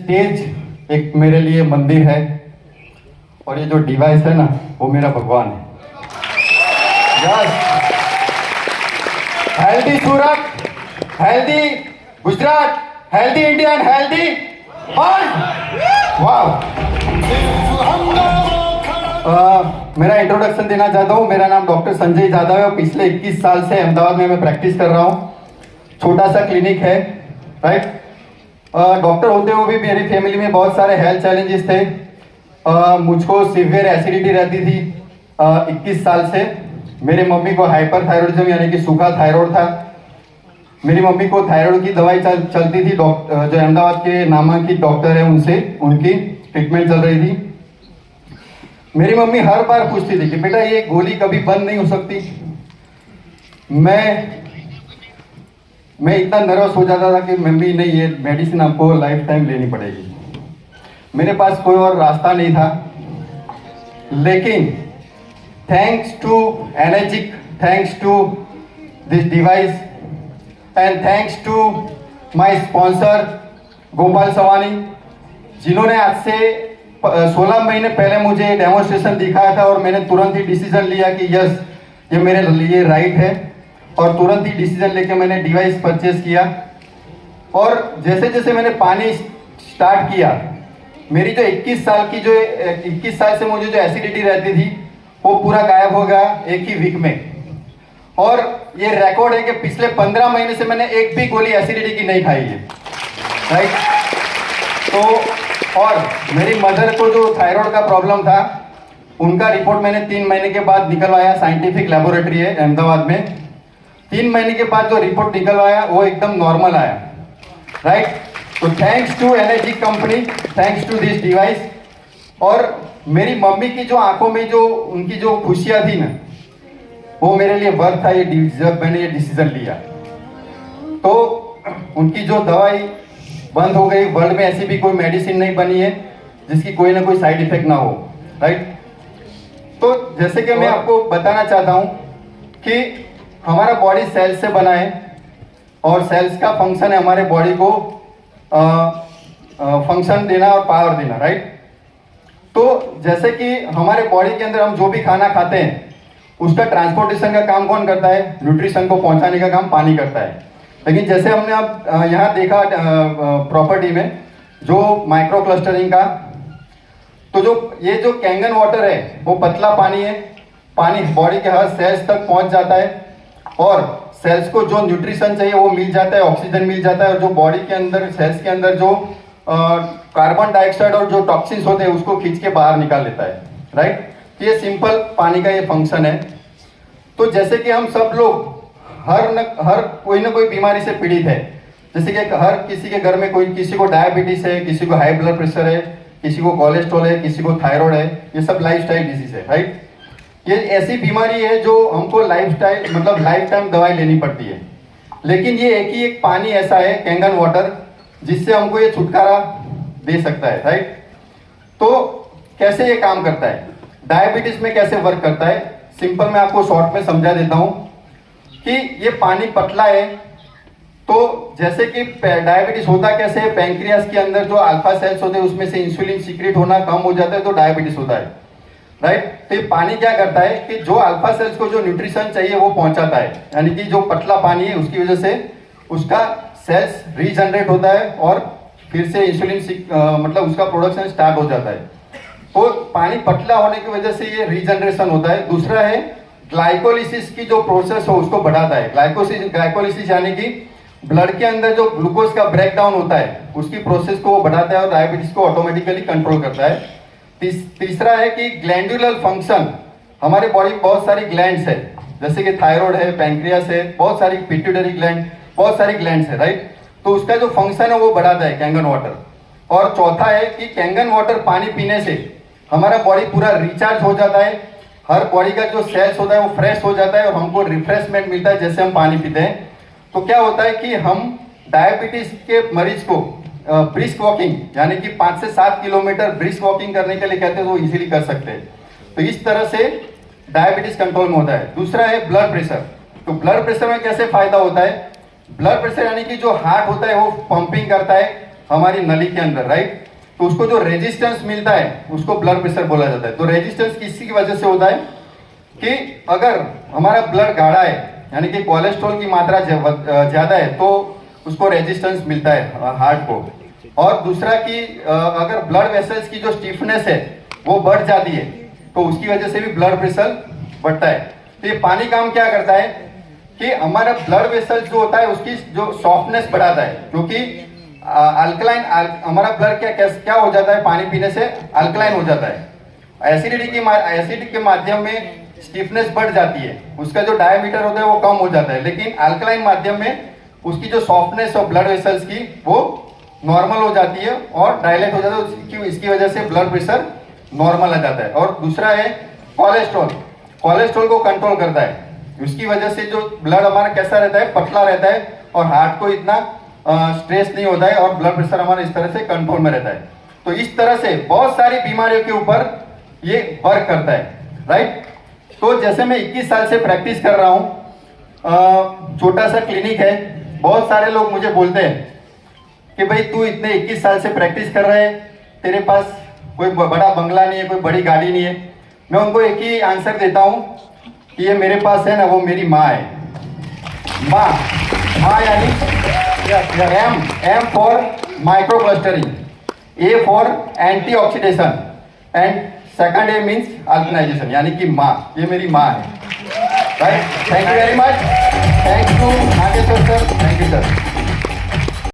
Stage एक मेरे लिए मंदिर है और ये जो डिवाइस है ना वो मेरा भगवान है। Yes, healthy Surat, healthy Gujarat, healthy India and healthy world. वाह। मेरा इंट्रोडक्शन देना चाहता हूँ। मेरा नाम डॉक्टर संजय यादव है और पिछले 21 साल से अहमदाबाद में मैं प्रैक्टिस कर रहा हूँ। छोटा सा क्लिनिक है, राइट। डॉक्टर होते हुए भी मेरी फैमिली में बहुत सारे हेल्थ चैलेंजेस थे। मुझको सीवियर एसिडिटी रहती थी 21 साल से। मेरे मम्मी को हाइपरथायरॉइडिज्म यानी कि सूखा थायराइड था। मेरी मम्मी को थायराइड की दवाई चलती थी, जो अहमदाबाद के नामांकित डॉक्टर है उनसे उनकी ट्रीटमेंट चल रही थी। मेरी मम्मी हर बार पूछती थी कि बेटा ये गोली कभी बंद नहीं हो सकती। मैं इतना नर्वस हो जाता था कि मम्मी नहीं, ये मेडिसिन आपको लाइफ टाइम लेनी पड़ेगी। मेरे पास कोई और रास्ता नहीं था, लेकिन thanks to energic, thanks to this device and thanks to my sponsor Gopal Savani, जिन्होंने आज से 16 महीने पहले मुझे डेमोन्स्ट्रेशन दिखाया था और मैंने तुरंत ही डिसीजन लिया कि यस ये मेरे लिए राइट है और तुरंत ही डिसीजन लेके मैंने डिवाइस परचेज किया। और जैसे जैसे मैंने पानी स्टार्ट किया, मेरी जो 21 साल से मुझे जो एसिडिटी रहती थी वो पूरा गायब हो गया एक ही वीक में। और ये रिकॉर्ड है कि पिछले 15 महीने से मैंने एक भी गोली एसिडिटी की नहीं खाई है, राइट। तो और मेरी मदर को जो थायराइड का प्रॉब्लम था, उनका रिपोर्ट मैंने 3 महीने के बाद निकलवाया। साइंटिफिक लेबोरेटरी है अहमदाबाद में। 3 महीने के बाद जो रिपोर्ट निकलवाया वो एकदम नॉर्मल आया, राइट। तो thanks to energy company, thanks to this device. और मेरी मम्मी की जो आंखों में जो उनकी जो खुशियां थी ना, वो मेरे लिए वर्थ था। जब मैंने ये डिसीजन लिया तो उनकी जो दवाई बंद हो गई। वर्ल्ड में ऐसी भी कोई मेडिसिन नहीं बनी है जिसकी कोई ना कोई साइड इफेक्ट ना हो, राइट। तो जैसे कि मैं आपको बताना चाहता हूं कि हमारा बॉडी सेल्स से बना है और सेल्स का फंक्शन है हमारे बॉडी को फंक्शन देना और पावर देना, राइट। तो जैसे कि हमारे बॉडी के अंदर हम जो भी खाना खाते हैं उसका ट्रांसपोर्टेशन का काम कौन करता है? न्यूट्रिशन को पहुंचाने का काम पानी करता है। लेकिन जैसे हमने अब यहाँ देखा प्रॉपर्टी में जो माइक्रो क्लस्टरिंग का, तो ये जो कैंगन वाटर है वो पतला पानी है। पानी बॉडी के हर सेल्स तक पहुंच जाता है और सेल्स को जो न्यूट्रिशन चाहिए वो मिल जाता है, ऑक्सीजन मिल जाता है। और जो बॉडी के अंदर सेल्स के अंदर जो कार्बन डाइऑक्साइड और जो टॉक्सिन्स होते हैं उसको खींच के बाहर निकाल लेता है, राइट। तो ये सिंपल पानी का ये फंक्शन है। तो जैसे कि हम सब लोग हर कोई ना कोई बीमारी से पीड़ित है। जैसे कि हर किसी के घर में किसी को डायबिटीज है, किसी को हाई ब्लड प्रेशर है, किसी को कोलेस्ट्रॉल है, किसी को थायराइड है। ये सब लाइफस्टाइल डिजीज है, राइट। ये ऐसी बीमारी है जो हमको लाइफ टाइम दवाई लेनी पड़ती है। लेकिन ये एक पानी ऐसा है, कैंगन वाटर, जिससे हमको ये छुटकारा दे सकता है, राइट। तो कैसे ये काम करता है, डायबिटीज में कैसे वर्क करता है, सिंपल मैं आपको शॉर्ट में समझा देता हूं कि ये पानी पतला है। तो जैसे कि डायबिटीज होता कैसे है, पैंक्रियास के अंदर जो अल्फा सेल्स होते हैं उसमें से इंसुलिन सीक्रेट होना कम हो जाता है तो डायबिटीज होता है, राइट। तो ये पानी क्या करता है कि जो अल्फा सेल्स को जो न्यूट्रिशन चाहिए वो पहुंचाता है। यानी कि जो पतला पानी है उसकी वजह से उसका सेल्स रीजनरेट होता है और फिर से इंसुलिन उसका प्रोडक्शन स्टार्ट हो जाता है। तो पानी पतला होने की वजह से ये रीजनरेशन होता है। दूसरा है ग्लाइकोलिसिस की जो प्रोसेस हो उसको बढ़ाता है। ग्लाइकोलिसिस यानी कि ब्लड के अंदर जो ग्लूकोज का ब्रेकडाउन होता है उसकी प्रोसेस को वो बढ़ाता है और डायबिटीज को ऑटोमेटिकली कंट्रोल करता है। तीसरा है कि ग्लैंडुलर फंक्शन, हमारे बॉडी में बहुत सारी ग्लैंड्स है, जैसे कि थायराइड है, पैंक्रियास है, बहुत सारी पिट्यूटरी ग्लैंड, बहुत सारी ग्लैंड्स है, राइट। तो उसका जो फंक्शन है वो बढ़ाता है कैंगन वाटर। और चौथा है कि कैंगन वाटर पानी पीने से हमारा बॉडी पूरा रिचार्ज हो जाता है। हर बॉडी का जो सेल्स होता है वो फ्रेश हो जाता है और हमको रिफ्रेशमेंट मिलता है जैसे हम पानी पीते हैं। तो क्या होता है कि हम डायबिटीज के मरीज को ब्रिस्क वॉकिंग यानी कि 5 से 7 किलोमीटर ब्रिस्क वॉकिंग करने के लिए कहते हैं तो इजीली कर सकते हैं। तो इस तरह से डायबिटीज कंट्रोल में होता है। दूसरा है ब्लड प्रेशर। तो ब्लड प्रेशर में कैसे फायदा होता है? ब्लड प्रेशर यानी कि जो हार्ट होता है वो पंपिंग करता है, हमारी नली के अंदर, राइट, तो उसको जो रेजिस्टेंस मिलता है उसको ब्लड प्रेशर बोला जाता है। तो रेजिस्टेंस किसी की वजह से होता है कि अगर हमारा ब्लड गाढ़ा है यानी कि कोलेस्ट्रॉल की मात्रा ज्यादा है तो उसको रेजिस्टेंस मिलता है हार्ट को। और दूसरा कि अगर ब्लड वेसल्स की जो स्टिफनेस है वो बढ़ जाती है तो उसकी वजह से भी ब्लड प्रेशर बढ़ता है। तो ये पानी काम क्या करता है कि हमारा ब्लड वेसल जो होता है उसकी जो सॉफ्टनेस बढ़ाता है, क्योंकि अल्कलाइन हमारा ब्लड क्या हो जाता है, पानी पीने से अल्कलाइन हो जाता है। एसिड के माध्यम में स्टिफनेस बढ़ जाती है, उसका जो डायमीटर होता है वो कम हो जाता है, लेकिन अल्कलाइन माध्यम में उसकी जो सॉफ्टनेस और ब्लड वेसल्स की वो नॉर्मल हो जाती है और डायलेट हो जाता है, इसकी वजह से ब्लड प्रेशर नॉर्मल आ जाता है। और दूसरा है कोलेस्ट्रॉल, कोलेस्ट्रॉल को कंट्रोल करता है, उसकी वजह से जो ब्लड हमारा कैसा रहता है, पतला रहता है और हार्ट को इतना स्ट्रेस नहीं होता है और ब्लड प्रेशर हमारा इस तरह से कंट्रोल में रहता है। तो इस तरह से बहुत सारी बीमारियों के ऊपर ये वर्क करता है, राइट। तो जैसे मैं 21 साल से प्रैक्टिस कर रहा हूँ, छोटा सा क्लिनिक है, बहुत सारे लोग मुझे बोलते हैं कि भाई तू इतने 21 साल से प्रैक्टिस कर रहे है, तेरे पास कोई बड़ा बंगला नहीं है, कोई बड़ी गाड़ी नहीं है। मैं उनको एक ही आंसर देता हूँ कि ये मेरे पास है ना, वो मेरी माँ है। माँ यानी M for micro clustering, A for antioxidation and second A means alkalisation, यानी कि माँ, ये मेरी माँ है, right. Thank you very much, thank you Nageshwar sir, thank you sir.